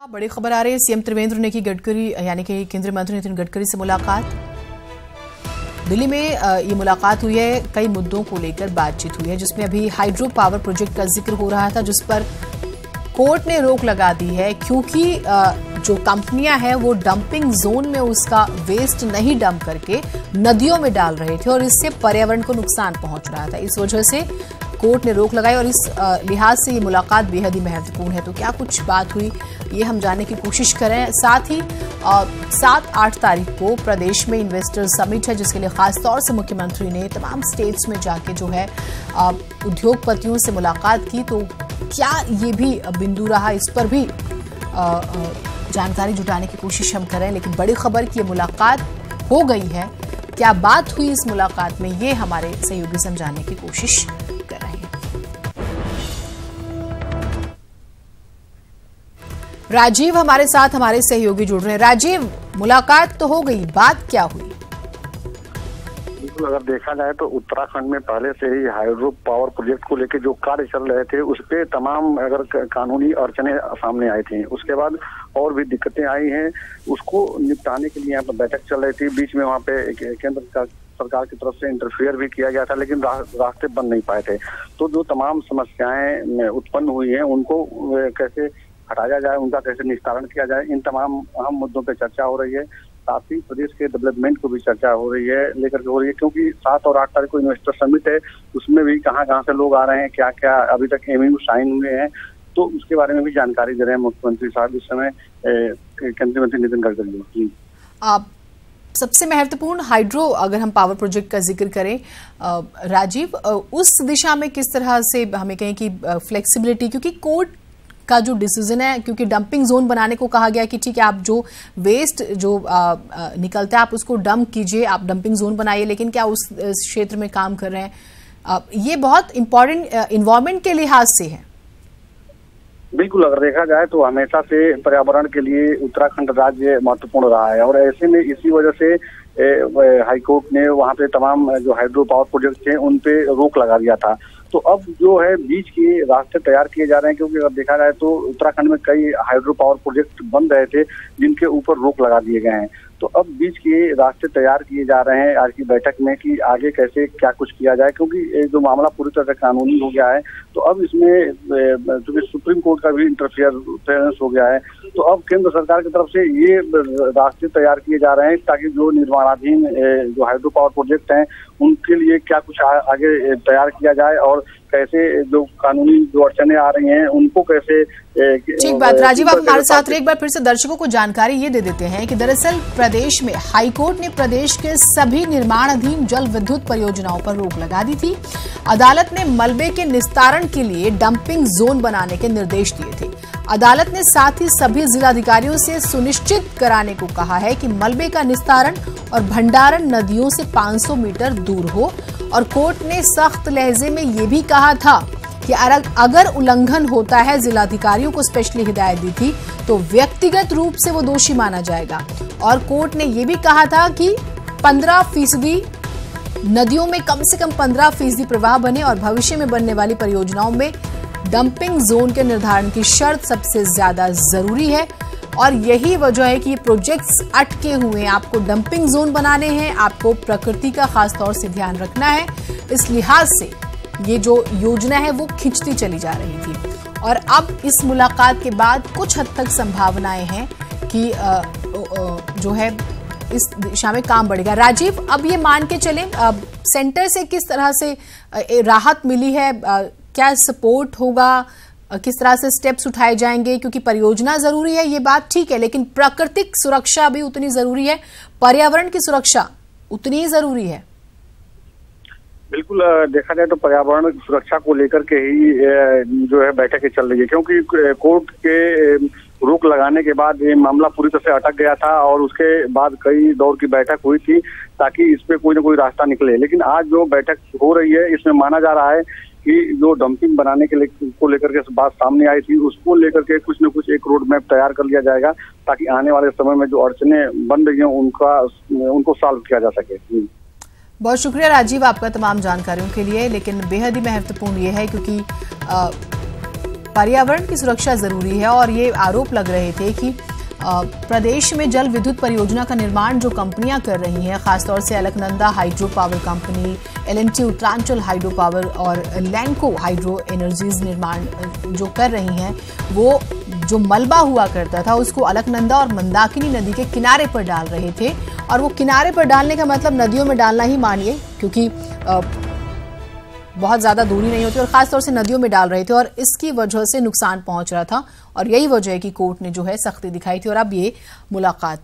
बड़ी खबर आ रही है। सीएम त्रिवेंद्र ने की गडकरी यानी कि केंद्रीय मंत्री नितिन गडकरी से मुलाकात। दिल्ली में ये मुलाकात हुई है, कई मुद्दों को लेकर बातचीत हुई है, जिसमें अभी हाइड्रो पावर प्रोजेक्ट का जिक्र हो रहा था, जिस पर कोर्ट ने रोक लगा दी है क्योंकि जो कंपनियां हैं वो डंपिंग जोन में उसका वेस्ट नहीं डंप करके नदियों में डाल रहे थे और इससे पर्यावरण को नुकसान पहुंच रहा था। इस वजह से कोर्ट ने रोक लगाई और इस लिहाज से ये मुलाकात बेहद ही महत्वपूर्ण है। तो क्या कुछ बात हुई ये हम जानने की कोशिश करें। साथ ही 7-8 तारीख को प्रदेश में इन्वेस्टर समिट है, जिसके लिए खास तौर से मुख्यमंत्री ने तमाम स्टेट्स में जाके जो है उद्योगपतियों से मुलाकात की। तो क्या ये भी बिंदु रहा, इस पर भी जानकारी जुटाने की कोशिश हम करें। लेकिन बड़ी खबर की ये मुलाकात हो गई है, क्या बात हुई इस मुलाकात में, ये हमारे सहयोगी समझाने की कोशिश कर रहे हैं। राजीव हमारे साथ, हमारे सहयोगी जुड़ रहे हैं। राजीव, मुलाकात तो हो गई, बात क्या हुई? बिल्कुल, अगर देखा जाए तो उत्तराखंड में पहले से ही हाइड्रो पावर प्रोजेक्ट को लेकर जो कार्य चल रहे थे उस पे तमाम अगर कानूनी अड़चने सामने आई थी। उसके बाद और भी दिक्कतें आई हैं, उसको निपटाने के लिए यहाँ पर बैठक चल रही थी। बीच में वहाँ पे केंद्र सरकार की तरफ से इंटरफेयर भी किया गया था, लेकिन रास्ते बन नहीं पाए थे। तो जो तमाम समस्याएं उत्पन्न हुई हैं उनको कैसे हटाया जाए, उनका कैसे निस्तारण किया जाए, इन तमाम अहम मुद्दों पे चर्चा हो रही है। साथ ही प्रदेश के डेवलपमेंट को भी चर्चा हो रही है, क्योंकि 7 और 8 तारीख को इन्वेस्टर समिट है, उसमें भी कहाँ से लोग आ रहे हैं, क्या क्या अभी तक एमओयू साइन हुए हैं, तो उसके बारे में भी जानकारी दे रहे हैं मुख्यमंत्री साहब इस समय केंद्रीय मंत्री नितिन गडकरी जी। सबसे महत्वपूर्ण हाइड्रो अगर हम पावर प्रोजेक्ट का जिक्र करें राजीव, उस दिशा में किस तरह से हमें कहें कि फ्लेक्सिबिलिटी, क्योंकि कोर्ट का जो डिसीजन है, क्योंकि डंपिंग जोन बनाने को कहा गया कि ठीक है आप जो वेस्ट जो निकलता है आप उसको डंप कीजिए, आप डंपिंग जोन बनाइए, लेकिन क्या उस क्षेत्र में काम कर रहे हैं, ये बहुत इंपॉर्टेंट एनवायरमेंट के लिहाज से है। बिल्कुल, अगर देखा जाए तो हमेशा से पर्यावरण के लिए उत्तराखंड राज्य महत्वपूर्ण रहा है और ऐसे में इसी वजह से हाईकोर्ट ने वहाँ पे तमाम जो हाइड्रो पावर प्रोजेक्ट थे उन पे रोक लगा दिया था। तो अब जो है बीच के रास्ते तैयार किए जा रहे हैं, क्योंकि अगर देखा जाए तो उत्तराखंड में कई हाइड्रो पावर प्रोजेक्ट बन रहे थे जिनके ऊपर रोक लगा दिए गए हैं। तो अब बीच के रास्ते तैयार किए जा रहे हैं आज की बैठक में कि आगे कैसे क्या कुछ किया जाए, क्योंकि जो मामला पूरी तरह से कानूनी हो गया है। तो अब इसमें क्योंकि सुप्रीम कोर्ट का भी इंटरफेरेंस हो गया है, तो अब केंद्र सरकार की तरफ से ये रास्ते तैयार किए जा रहे हैं ताकि जो निर्माणाधीन जो हाइड्रो पावर प्रोजेक्ट हैं उनके लिए क्या कुछ आगे तैयार किया जाए और कैसे जो कानूनी जो अड़चने आ रही हैं उनको कैसे। ठीक बात राजीव, आप हमारे साथ एक बार फिर से दर्शकों को जानकारी ये दे देते हैं कि दरअसल प्रदेश में हाईकोर्ट ने प्रदेश के सभी निर्माणाधीन जल विद्युत परियोजनाओं पर रोक लगा दी थी। अदालत ने मलबे के निस्तारण के लिए डंपिंग जोन बनाने के निर्देश दिए थे। अदालत ने साथ ही सभी जिलाधिकारियों से सुनिश्चित कराने को कहा है कि मलबे का निस्तारण और भंडारण नदियों से 500 मीटर दूर हो और कोर्ट ने सख्त लहजे में ये भी कहा था कि अगर उल्लंघन होता है, जिलाधिकारियों को स्पेशली हिदायत दी थी, तो व्यक्तिगत रूप से वो दोषी माना जाएगा। और कोर्ट ने ये भी कहा था कि 15% नदियों में कम से कम 15% प्रवाह बने और भविष्य में बनने वाली परियोजनाओं में डंपिंग जोन के निर्धारण की शर्त सबसे ज्यादा जरूरी है। और यही वजह है कि ये प्रोजेक्ट्स अटके हुए हैं, आपको डंपिंग जोन बनाने हैं, आपको प्रकृति का खास तौर से ध्यान रखना है। इस लिहाज से ये जो योजना है वो खिंचती चली जा रही थी और अब इस मुलाकात के बाद कुछ हद तक संभावनाएं हैं कि जो है इस दिशा में काम बढ़ेगा। राजीव, अब ये मान के चलें सेंटर से किस तरह से राहत मिली है, क्या सपोर्ट होगा, किस तरह से स्टेप्स उठाए जाएंगे, क्योंकि परियोजना जरूरी है ये बात ठीक है, लेकिन प्राकृतिक सुरक्षा भी उतनी जरूरी है, पर्यावरण की सुरक्षा उतनी ही जरूरी है। बिल्कुल, देखा जाए तो पर्यावरण की सुरक्षा को लेकर के ही जो है बैठकें चल रही है, क्योंकि कोर्ट के रोक लगाने के बाद ये मामला पूरी तरह से अटक गया था और उसके बाद कई दौर की बैठक हुई थी ताकि इस पे कोई ना कोई रास्ता निकले। लेकिन आज जो बैठक हो रही है इसमें माना जा रहा है कि जो डंपिंग बनाने के को लेकर के बात सामने आई थी उसको लेकर के कुछ न कुछ एक रोड मैप तैयार कर लिया जाएगा ताकि आने वाले समय में जो अड़चने बन रही हैं उनको सॉल्व किया जा सके। बहुत शुक्रिया राजीव आपका तमाम जानकारियों के लिए। लेकिन बेहद ही महत्वपूर्ण ये है क्योंकि पर्यावरण की सुरक्षा जरूरी है और ये आरोप लग रहे थे कि प्रदेश में जल विद्युत परियोजना का निर्माण जो कंपनियां कर रही हैं, खासतौर से Alaknanda hydro power company, LNT Uttaranchal hydro power और लैंको हाइड्रो एनर्जीज निर्माण जो कर रही हैं, वो जो मलबा हुआ करता था उसको अलकनंदा और मंदाकिनी नदी के किनारे पर डाल रहे थे। और वो किनारे पर डालने का मतलब नदियों में डालना ही मानिए, क्योंकि बहुत ज्यादा दूरी नहीं होती और खासतौर से नदियों में डाल रहे थे और इसकी वजह से नुकसान पहुंच रहा था। और यही वजह है कि कोर्ट ने जो है सख्ती दिखाई थी और अब ये मुलाकात